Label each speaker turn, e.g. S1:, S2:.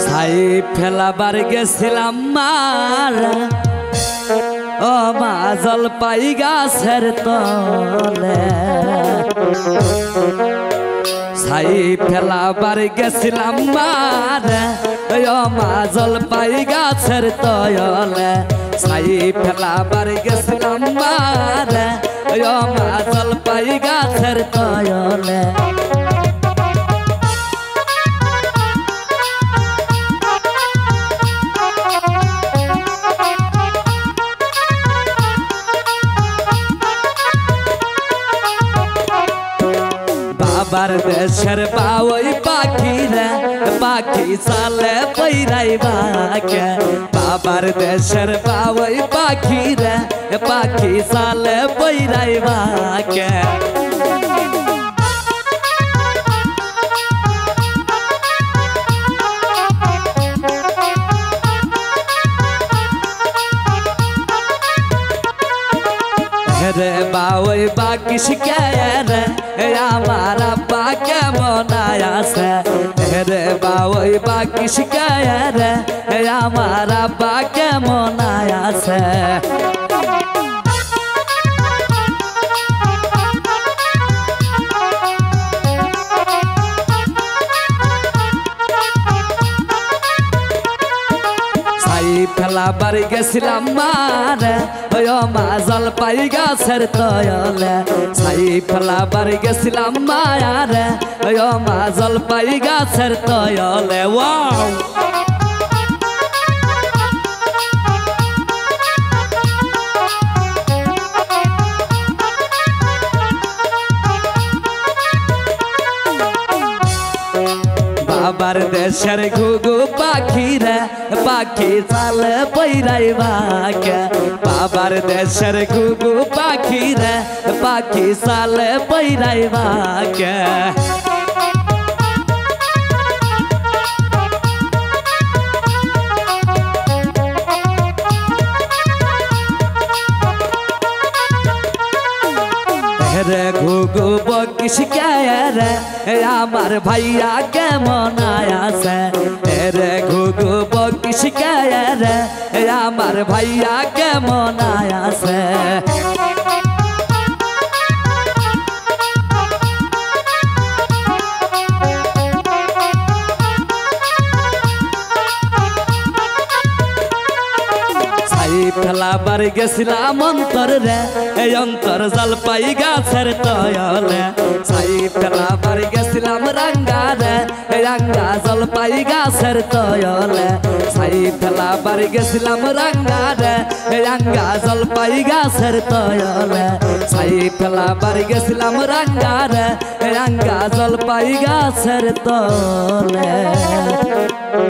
S1: ছাই ফেলাবার গেছিলাম মারা ও মা জলপাই গাছের তলে ছাই ফেলাবার গেছিলাম মারা ও মা জলপাই গাছের তলে ছাই ফেলাবার গেছিলাম মারা ও মা জলপাই গাছের তলে বাবার দেশের বাউই পাখি রে পাখি চালে পৈরাই বাকে বাবার দেশের বাউই পাখি রে পাখি চালে পৈরাই বাকে রে বাউই বাকি শিখায় রে আমার আব্বা কেমন আছে রে বাউই বাকি শিখায় রে আমার আব্বা কেমন আছে ফেলাবার গেছিলাম মারে ও মা জলপাই গাছের তলে ছাই ফেলাবার গেছিলাম মায়ারে ও মা জলপাই গাছের তলে ওয়াও বাবার দেশের ঘুঘু পাখি রে পাখি চালে পৈরাই বাকে বাবার দেশের ঘুঘু পাখি রে পাখি চালে পৈরাই বাকে রে ঘুঘু বকি শিখায় রে আমার ভাইয়া কেমন আছে রে ঘুঘু বকি শিখায় রে আমার ভাইয়া কেমন আছে ফেলাবার গেছিলাম অন্তর রে এই অন্তর জলপাই গাছের তলে ছাই ফেলাবার গেছিলাম রাঙ্গা রে এই রাঙ্গা জলপাই গাছের তলে ছাই ফেলাবার গেছিলাম রাঙ্গা রে এই রাঙ্গা জলপাই গাছের তলে ছাই ফেলাবার গেছিলাম রাঙ্গা রে এই রাঙ্গা জলপাই গাছের তলে।